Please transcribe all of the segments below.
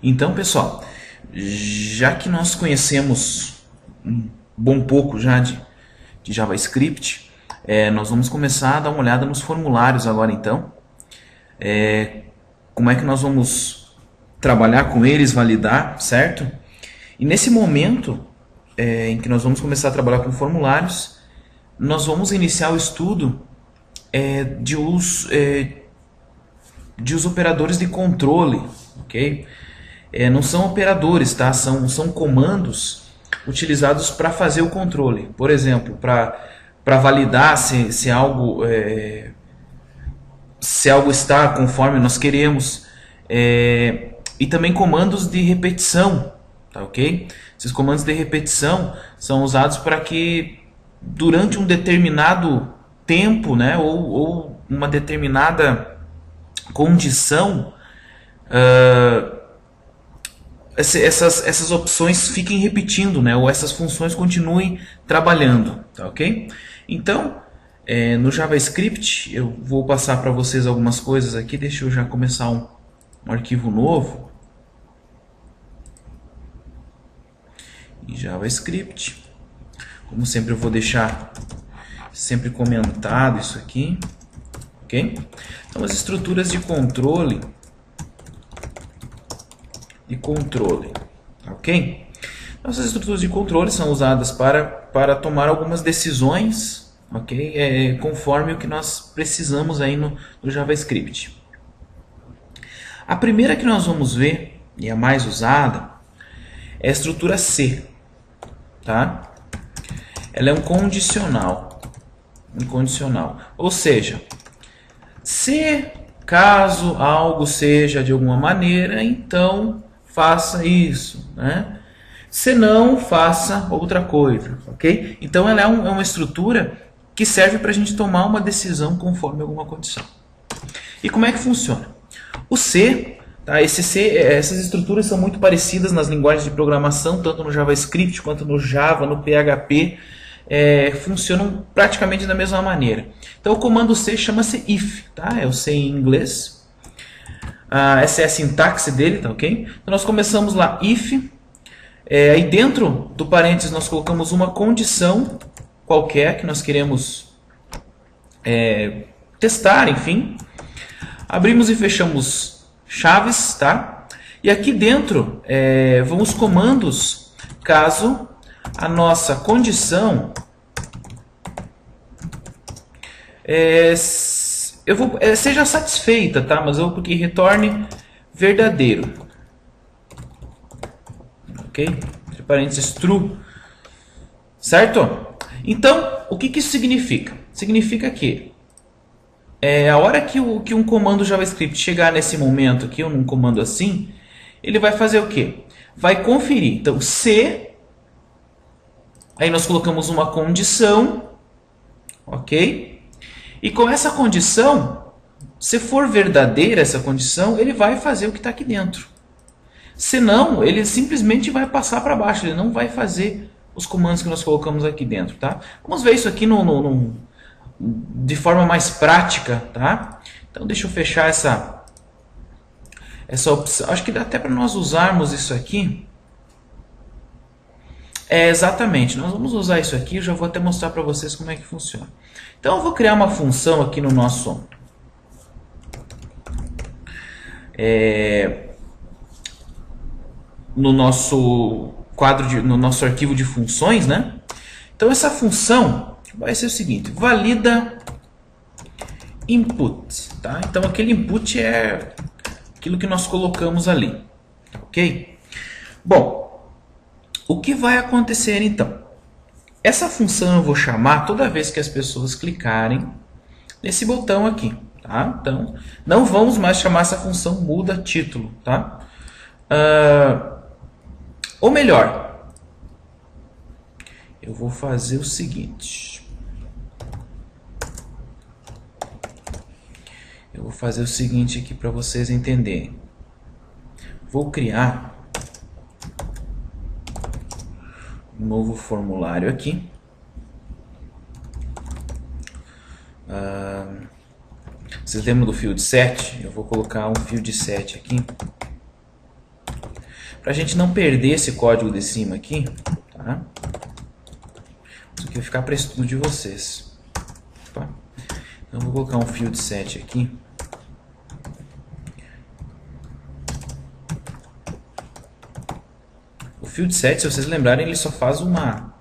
Então, pessoal, já que nós conhecemos um bom pouco já de JavaScript, nós vamos começar a dar uma olhada nos formulários agora então. Como é que nós vamos trabalhar com eles, validar, certo? E nesse momento em que nós vamos começar a trabalhar com formulários, nós vamos iniciar o estudo de os operadores de controle, ok? Não são operadores, tá? São comandos utilizados para fazer o controle. Por exemplo, para validar se algo está conforme nós queremos. E também comandos de repetição, tá, ok? Esses comandos de repetição são usados para que durante um determinado tempo, né, ou uma determinada condição, essas opções fiquem repetindo, né, ou essas funções continuem trabalhando, tá, ok? Então, no JavaScript, eu vou passar para vocês algumas coisas aqui. Deixa eu já começar um arquivo novo. E JavaScript. Como sempre, eu vou deixar sempre comentado isso aqui, ok? Então, as estruturas de controle. Ok? Nossas estruturas de controle são usadas para tomar algumas decisões, ok? Conforme o que nós precisamos aí no JavaScript. A primeira que nós vamos ver, e a mais usada, é a estrutura C, tá? Ela é um condicional. Ou seja, se caso algo seja de alguma maneira, então faça isso, né? Se não, faça outra coisa, ok? Então ela é uma estrutura que serve para a gente tomar uma decisão conforme alguma condição. E como é que funciona? O C, tá? Essas estruturas são muito parecidas nas linguagens de programação, tanto no JavaScript quanto no Java, no PHP, funcionam praticamente da mesma maneira. Então o comando C chama-se if, tá? É o C em inglês. Essa é a sintaxe dele, tá, ok? Então nós começamos lá, if. Aí dentro do parênteses nós colocamos uma condição qualquer que nós queremos testar, enfim. Abrimos e fechamos chaves, tá? E aqui dentro vão os comandos caso a nossa condição seja satisfeita, tá? Mas eu porque retorne verdadeiro, ok? Entre parênteses true, certo? Então, o que isso significa? Significa que a hora que um comando JavaScript chegar nesse momento aqui, ou num comando assim, ele vai fazer o quê? Vai conferir. Então, se aí nós colocamos uma condição, ok? E com essa condição, se for verdadeira essa condição, ele vai fazer o que está aqui dentro. Se não, ele simplesmente vai passar para baixo, ele não vai fazer os comandos que nós colocamos aqui dentro, tá? Vamos ver isso aqui de forma mais prática, tá? Então deixa eu fechar essa opção. Acho que dá até para nós usarmos isso aqui. Exatamente, nós vamos usar isso aqui, eu já vou até mostrar para vocês como é que funciona. Então eu vou criar uma função aqui no nosso quadro no nosso arquivo de funções, né? Então essa função vai ser o seguinte: valida input, tá? Então aquele input é aquilo que nós colocamos ali, ok? Bom, o que vai acontecer então? Essa função eu vou chamar toda vez que as pessoas clicarem nesse botão aqui, tá? Então, não vamos mais chamar essa função muda título, tá? Ou melhor, eu vou fazer o seguinte. Eu vou fazer o seguinte aqui para vocês entenderem. Vou criar um novo formulário aqui. Vocês lembram do field set? Eu vou colocar um field set aqui. para a gente não perder esse código de cima aqui, tá? Isso aqui vai ficar para estudo de vocês. Opa. Então, eu vou colocar um field set aqui. O field set, se vocês lembrarem, ele só faz uma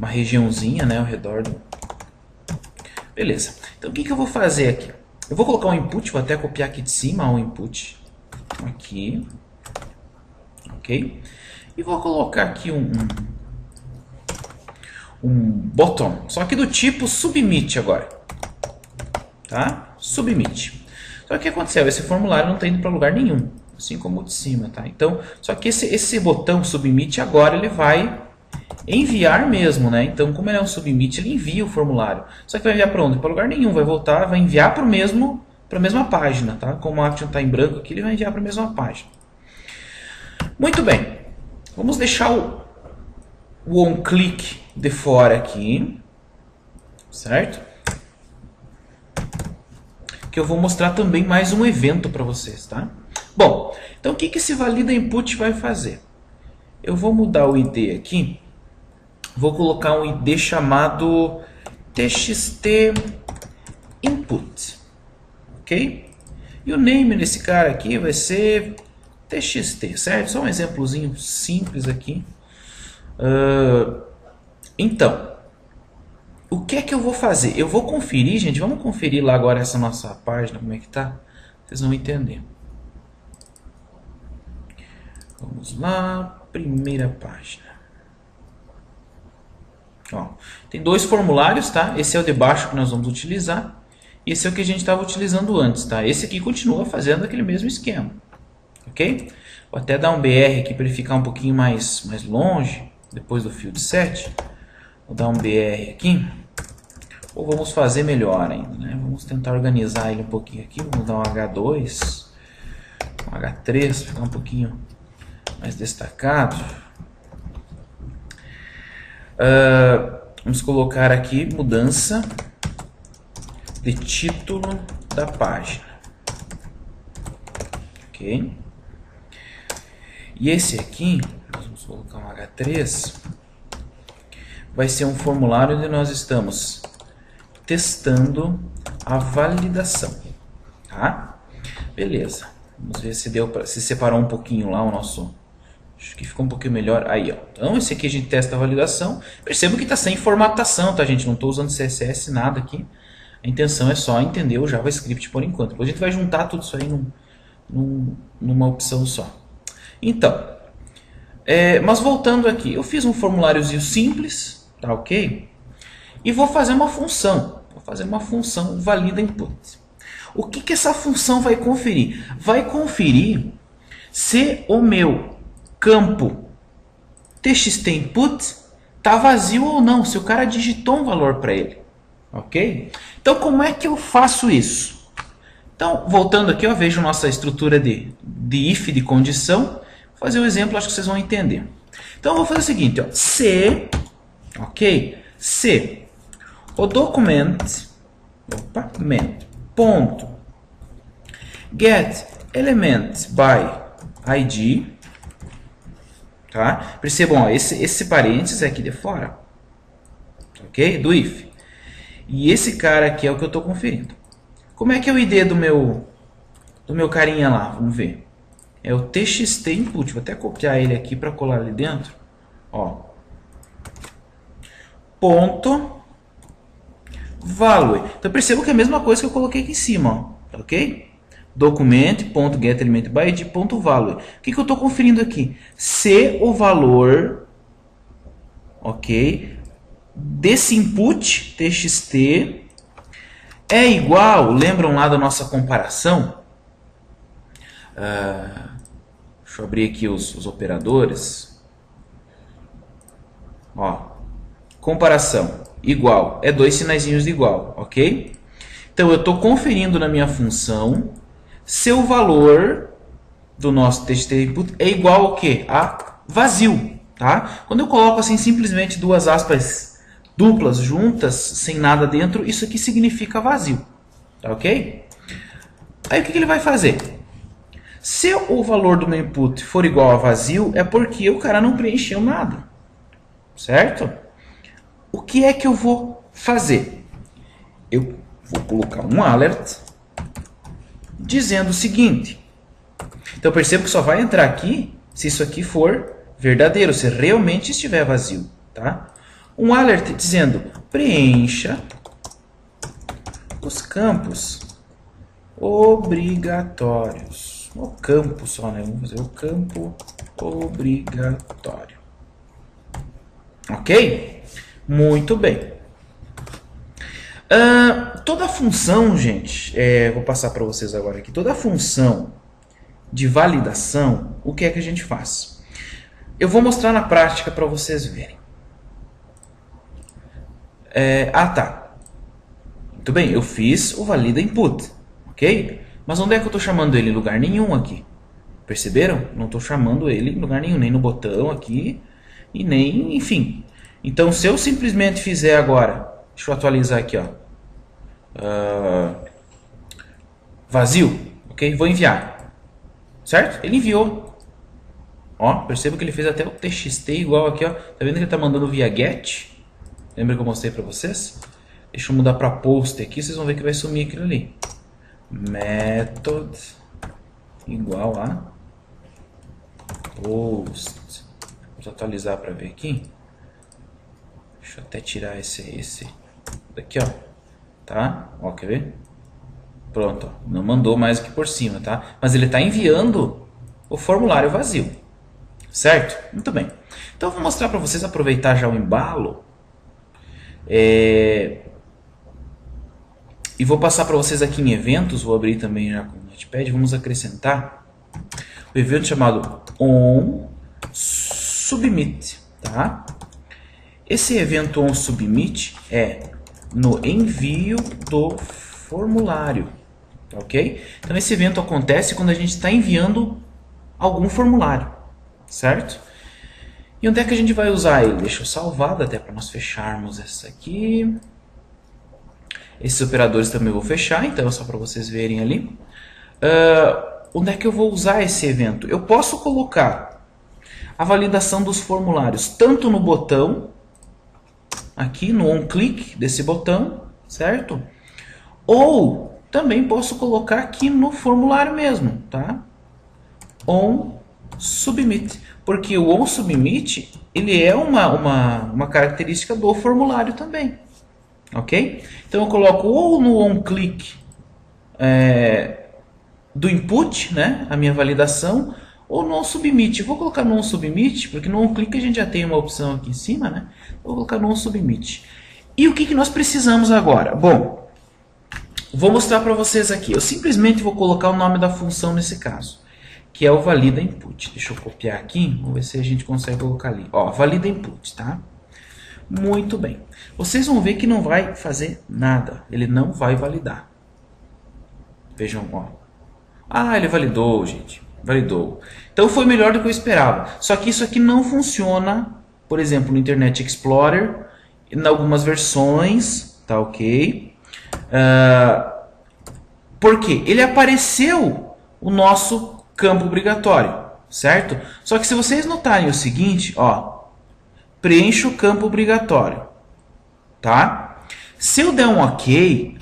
regiãozinha, né, ao redor do... Beleza. Então, o que eu vou fazer aqui? Eu vou colocar um input, vou até copiar aqui de cima o input. Aqui. Ok? E vou colocar aqui um bottom, só que do tipo submit agora. Tá? Submit. Só que o que aconteceu? Esse formulário não está indo para lugar nenhum, assim como o de cima, tá? Então, só que esse botão submit agora ele vai enviar mesmo, né? Então, como ele é um submit, ele envia o formulário. Só que vai enviar para onde? Para lugar nenhum, vai voltar, vai enviar para a mesma página, tá? Como o action está em branco aqui, ele vai enviar para a mesma página. Muito bem. Vamos deixar o onClick de fora aqui, certo? Que eu vou mostrar também mais um evento para vocês, tá? Bom, então o que esse valida input vai fazer? Eu vou mudar o ID aqui, vou colocar um ID chamado txt input, ok? E o name desse cara aqui vai ser txt, certo? Só um exemplozinho simples aqui. Então, o que é que eu vou fazer? Eu vou conferir, gente, vamos conferir lá agora essa nossa página, como é que tá? Vocês vão entender. Vamos lá, primeira página. Ó, tem dois formulários, tá? Esse é o de baixo que nós vamos utilizar. E esse é o que a gente estava utilizando antes, tá? Esse aqui continua fazendo aquele mesmo esquema. Ok? Vou até dar um BR aqui para ele ficar um pouquinho mais longe, depois do field set. Vou dar um BR aqui. Ou vamos fazer melhor ainda, né? Vamos tentar organizar ele um pouquinho aqui. Vamos dar um H2, um H3, ficar um pouquinho mais destacado. Vamos colocar aqui mudança de título da página. Ok? E esse aqui, nós vamos colocar um H3, vai ser um formulário onde nós estamos testando a validação. Tá? Beleza. Vamos ver se deu para se separar um pouquinho lá o nosso... Acho que ficou um pouquinho melhor. Aí, ó. Então, esse aqui a gente testa a validação. Perceba que está sem formatação, tá, gente? Não estou usando CSS, nada aqui. A intenção é só entender o JavaScript por enquanto. Depois a gente vai juntar tudo isso aí numa opção só. Então, mas voltando aqui. Eu fiz um formuláriozinho simples, tá ok? E vou fazer uma função. Vou fazer uma função valida input. O que essa função vai conferir? Vai conferir se o meu campo txt input está vazio ou não, se o cara digitou um valor para ele. Ok? Então, como é que eu faço isso? Então, voltando aqui, eu vejo nossa estrutura de if de condição. Vou fazer um exemplo, acho que vocês vão entender. Então, eu vou fazer o seguinte, ó, se o document ponto get element by id, tá? Percebam, ó, esse parênteses é aqui de fora, ok? Do if. E esse cara aqui é o que eu estou conferindo. Como é que é o ID do meu carinha lá? Vamos ver. É o txt input. Vou até copiar ele aqui para colar ali dentro. Ó. Ponto value. Então perceba que é a mesma coisa que eu coloquei aqui em cima, ó, ok? Document.getElementById.value. O que eu estou conferindo aqui? Se o valor, ok, desse input txt é igual, lembram lá da nossa comparação? Deixa eu abrir aqui os operadores. Ó, comparação, igual, é dois sinaizinhos de igual, ok? Então eu estou conferindo na minha função se o valor do nosso txt input é igual ao quê? A vazio, tá? Quando eu coloco assim simplesmente duas aspas duplas juntas, sem nada dentro, isso aqui significa vazio, tá ok? Aí o que ele vai fazer? Se o valor do meu input for igual a vazio, é porque o cara não preencheu nada. Certo? O que é que eu vou fazer? Eu vou colocar um alert dizendo o seguinte. Então perceba que só vai entrar aqui se isso aqui for verdadeiro, se realmente estiver vazio. Tá? Um alert dizendo preencha os campos obrigatórios. O campo só, né? Vamos fazer o campo obrigatório. Ok? Muito bem. Toda função, gente, vou passar para vocês agora aqui. Toda função de validação, o que é que a gente faz? Eu vou mostrar na prática para vocês verem. Tá. Muito bem, eu fiz o valida input, ok? Mas onde é que eu estou chamando ele? Em lugar nenhum aqui. Perceberam? Não estou chamando ele em lugar nenhum, nem no botão aqui, e nem, enfim. Então, se eu simplesmente fizer agora, deixa eu atualizar aqui, ó, vazio, ok? Vou enviar, certo? Ele enviou. Ó, perceba que ele fez até o TXT igual aqui, ó. Tá vendo que ele está mandando via GET? Lembra que eu mostrei para vocês? Deixa eu mudar para post aqui, vocês vão ver que vai sumir aquilo ali. Method igual a post. Vamos atualizar para ver aqui. Deixa eu até tirar esse daqui, ó. Tá? Ó, quer ver? Pronto, ó. Não mandou mais aqui por cima, tá? Mas ele está enviando o formulário vazio. Certo? Muito bem. Então eu vou mostrar para vocês, aproveitar já o embalo. E vou passar para vocês aqui em eventos. Vou abrir também já com o Notepad. Vamos acrescentar o evento chamado onSubmit, tá? Esse evento onSubmit é no envio do formulário, ok? Então esse evento acontece quando a gente está enviando algum formulário, certo? E onde é que a gente vai usar ele? Deixa eu salvar, até para nós fecharmos essa aqui. Esses operadores também eu vou fechar, então é só para vocês verem ali. Onde é que eu vou usar esse evento? Eu posso colocar a validação dos formulários tanto no botão, aqui no onClick desse botão, certo? Ou também posso colocar aqui no formulário mesmo, tá? onSubmit, porque o onSubmit ele é uma característica do formulário também, ok? Então eu coloco ou no onClick do input, né, a minha validação, ou no onSubmit. Vou colocar no onSubmit, porque no onClick a gente já tem uma opção aqui em cima, né? Vou colocar no onSubmit. E o que nós precisamos agora? Bom, vou mostrar para vocês aqui. Eu simplesmente vou colocar o nome da função nesse caso, que é o valida input. Deixa eu copiar aqui, vamos ver se a gente consegue colocar ali. Ó, valida input, tá? Muito bem. Vocês vão ver que não vai fazer nada. Ele não vai validar. Vejam, ó. Ah, ele validou, gente. Validou. Então foi melhor do que eu esperava. Só que isso aqui não funciona, por exemplo, no Internet Explorer, em algumas versões, tá ok? Porque ele apareceu o nosso campo obrigatório, certo? Só que se vocês notarem o seguinte, ó, preencha o campo obrigatório, tá? Se eu der um OK,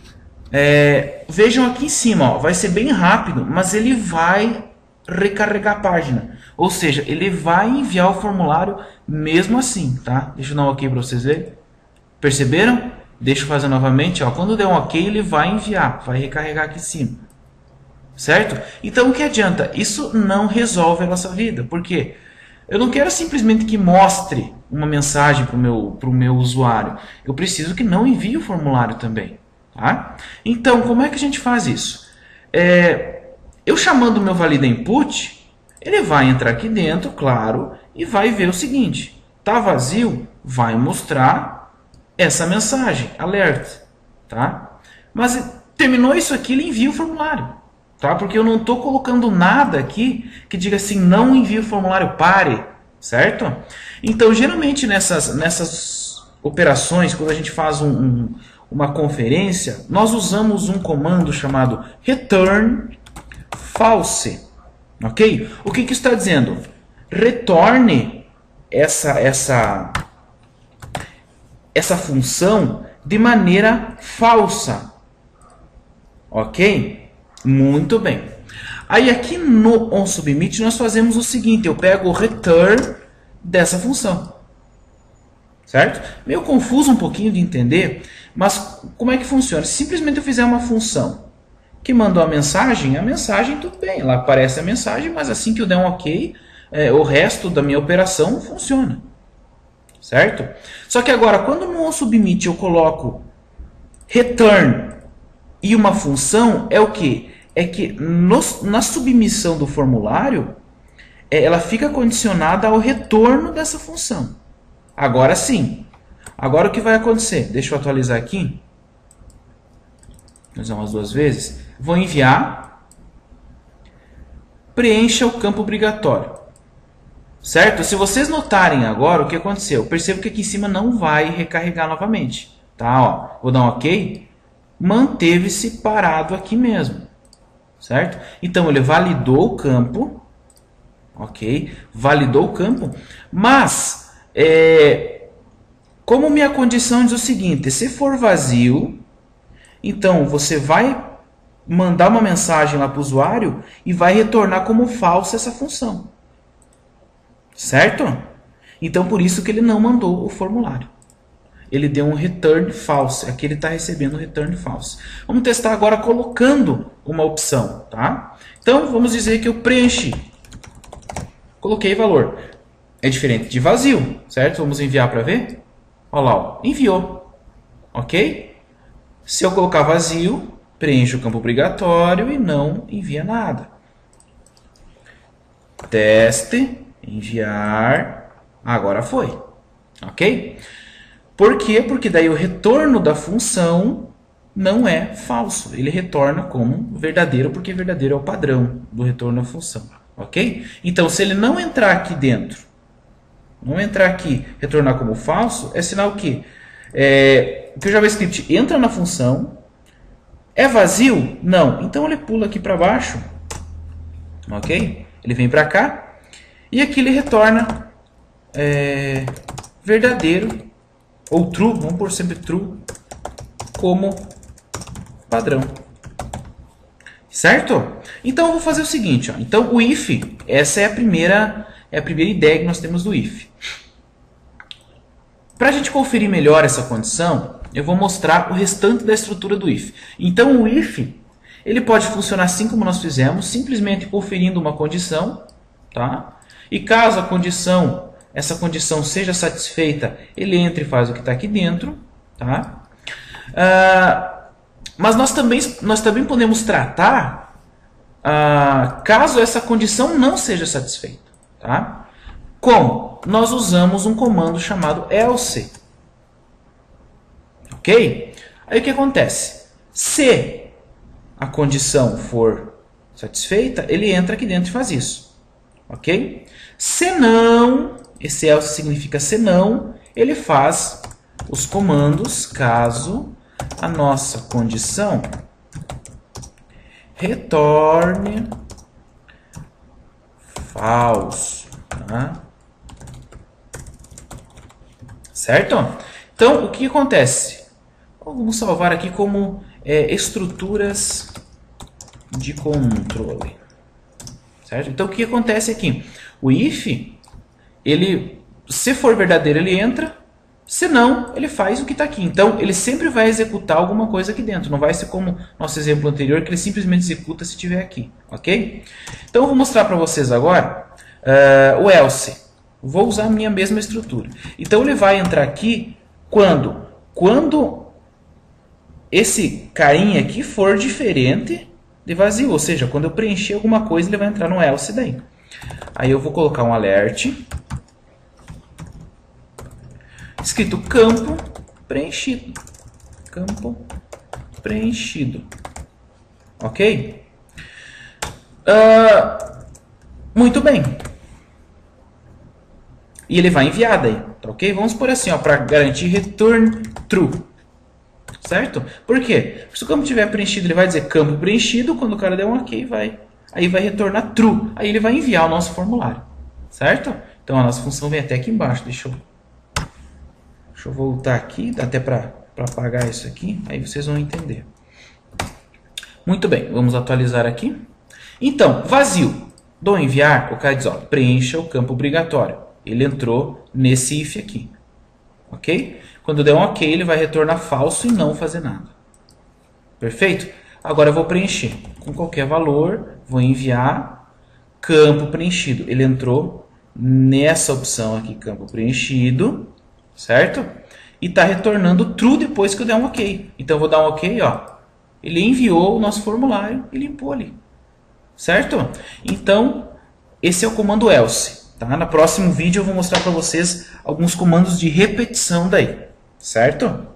vejam aqui em cima, ó, vai ser bem rápido, mas ele vai recarregar a página. Ou seja, ele vai enviar o formulário mesmo assim, tá? Deixa eu dar um OK para vocês verem. Perceberam? Deixa eu fazer novamente, ó. Quando der um OK, ele vai enviar, vai recarregar aqui em cima. Certo? Então o que adianta? Isso não resolve a nossa vida. Por quê? Eu não quero simplesmente que mostre uma mensagem para o meu usuário. Eu preciso que não envie o formulário também. Tá? Então, como é que a gente faz isso? Eu chamando o meu valida input, ele vai entrar aqui dentro, claro, e vai ver o seguinte. Tá vazio? Vai mostrar essa mensagem, alert. Tá? Mas terminou isso aqui, ele envia o formulário. Tá? Porque eu não estou colocando nada aqui que diga assim, não envie o formulário, pare. Certo? Então, geralmente nessas operações, quando a gente faz um uma conferência, nós usamos um comando chamado return false. Ok? O que isso está dizendo? Retorne essa função de maneira falsa. Ok? Muito bem. Aí aqui no onSubmit nós fazemos o seguinte, eu pego o return dessa função. Certo? Meio confuso um pouquinho de entender, mas como é que funciona? Se simplesmente eu fizer uma função que mandou a mensagem tudo bem, lá aparece a mensagem, mas assim que eu der um ok, o resto da minha operação funciona. Certo? Só que agora, quando no onSubmit eu coloco return e uma função, é o quê? É que na submissão do formulário, ela fica condicionada ao retorno dessa função. Agora sim. Agora o que vai acontecer? Deixa eu atualizar aqui. Vou usar umas 2 vezes. Vou enviar. Preencha o campo obrigatório. Certo? Se vocês notarem agora o que aconteceu, percebo que aqui em cima não vai recarregar novamente. Tá? Ó, vou dar um ok. Manteve-se parado aqui mesmo. Certo? Então ele validou o campo. Ok? Validou o campo. Mas, como minha condição diz o seguinte, se for vazio, então você vai mandar uma mensagem lá para o usuário e vai retornar como falsa essa função. Certo? Então por isso que ele não mandou o formulário. Ele deu um return false. Aqui ele está recebendo um return false. Vamos testar agora colocando uma opção. Tá? Então vamos dizer que eu preenchi. Coloquei valor. É diferente de vazio. Certo? Vamos enviar para ver. Olha lá. Ó. Enviou. Ok? Se eu colocar vazio, preenche o campo obrigatório e não envia nada. Teste. Enviar. Agora foi. Ok? Por quê? Porque daí o retorno da função não é falso. Ele retorna como verdadeiro, porque verdadeiro é o padrão do retorno da função. Ok? Então, se ele não entrar aqui dentro, não entrar aqui, retornar como falso, é sinal que o JavaScript entra na função. É vazio? Não. Então, ele pula aqui para baixo. Ok? Ele vem para cá. E aqui ele retorna verdadeiro. Ou true, vamos pôr sempre true, como padrão. Certo? Então eu vou fazer o seguinte. Ó. Então o if, essa é a primeira ideia que nós temos do if. Para a gente conferir melhor essa condição, eu vou mostrar o restante da estrutura do if. Então o if, ele pode funcionar assim como nós fizemos, simplesmente conferindo uma condição. Tá? E caso essa condição seja satisfeita, ele entra e faz o que está aqui dentro. Tá? Mas nós também podemos tratar caso essa condição não seja satisfeita. Tá? Como? Nós usamos um comando chamado else. Ok? Aí o que acontece? Se a condição for satisfeita, ele entra aqui dentro e faz isso. Ok? Se não, esse else significa se não, ele faz os comandos caso a nossa condição retorne falso. Tá? Certo? Então, o que acontece? Vamos salvar aqui como estruturas de controle. Certo? Então, o que acontece aqui? O if, se for verdadeiro, ele entra. Se não, ele faz o que está aqui. Então, ele sempre vai executar alguma coisa aqui dentro. Não vai ser como nosso exemplo anterior, que ele simplesmente executa se estiver aqui. Ok? Então, eu vou mostrar para vocês agora o else. Vou usar a minha mesma estrutura. Então, ele vai entrar aqui quando esse carinha aqui for diferente de vazio. Ou seja, quando eu preencher alguma coisa, ele vai entrar no else daí. Aí eu vou colocar um alert. Escrito campo preenchido. Campo preenchido. Ok? Muito bem. E ele vai enviar daí. Tá ok? Vamos por assim, para garantir return true. certo? Por quê? Se o campo estiver preenchido, ele vai dizer campo preenchido, quando o cara der um ok, aí vai retornar true, aí ele vai enviar o nosso formulário, certo? Então a nossa função vem até aqui embaixo, deixa eu voltar aqui, dá até para apagar isso aqui, aí vocês vão entender. Muito bem, vamos atualizar aqui. Então, vazio. Do enviar, o cara diz, ó, preencha o campo obrigatório. Ele entrou nesse if aqui. Ok? Quando der um ok, ele vai retornar falso e não fazer nada. Perfeito? Agora eu vou preencher. Com qualquer valor, vou enviar campo preenchido. Ele entrou nessa opção aqui, campo preenchido. Certo? E está retornando true depois que eu der um ok. Então eu vou dar um ok, ó. Ele enviou o nosso formulário e limpou ali. Certo? Então, esse é o comando else. Tá? No próximo vídeo eu vou mostrar para vocês alguns comandos de repetição daí. Certo?